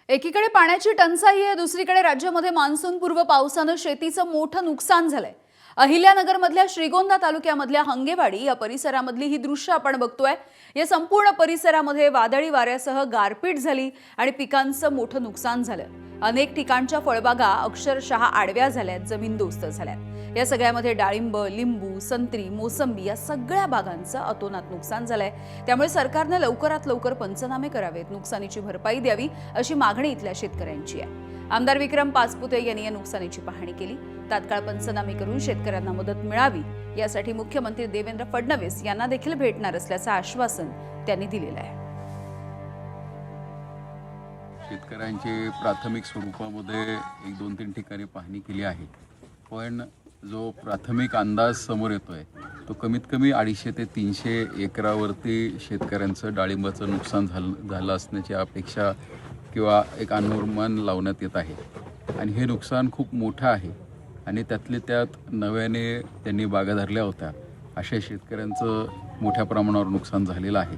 एकीकडे पाण्याची टंचाई आहे, दुसरीकडे राज्यामध्ये मान्सूनपूर्व पावसानं शेतीचं मोठं नुकसान झालंय। अहिल्यानगरमधल्या श्रीगोंदा तालुक्यामधल्या हंगेवाडी या परिसरामधली ही दृश्य आपण बघतोय। या संपूर्ण परिसरामध्ये वादळी वाऱ्यासह गारपीट झाली आणि पिकांचं मोठं नुकसान झालं। अनेक ठिकाणच्या फळबागा अक्षरशः आडव्या झाल्यात, जमीनदोस्त झाल्यात। या सगळ्यामध्ये डाळिंब, लिंबू, संत्री, मोसंबी या सगळ्या बागांचं अतोनात नुकसान झालंय। त्यामुळे सरकारने लवकरात लवकर पंचनामे करावेत, नुकसानीची भरपाई द्यावी अशी मागणी इथल्या शेतकऱ्यांची आहे। आमदार विक्रम पाचपुते यांनी या नुकसानीची पाहणी केली। तात्काळ पंचनामे करून शेतकऱ्यांना मदत मिळावी यासाठी मुख्यमंत्री देवेंद्र फडणवीस यांना देखील भेटणार असल्याचं आश्वासन त्यांनी दिलेलं आहे। शेतकऱ्यांची प्राथमिक स्वरूपामध्ये 1-2-3 ठिकाणी पाहणी केली आहे, पण जो प्राथमिक अंदाज समोर येतोय तो कमीत कमी 250 ते 300 एकरावरती शेतकऱ्यांचं डाळिंबाचं नुकसान झालं असण्याची अपेक्षा किंवा एक अनुमान लावण्यात येत आहे। आणि हे नुकसान खूप मोठं आहे आणि त्यातले त्यात नव्याने त्यांनी बागा धरल्या होत्या अशा शेतकऱ्यांचं मोठ्या प्रमाणावर नुकसान झालेलं आहे।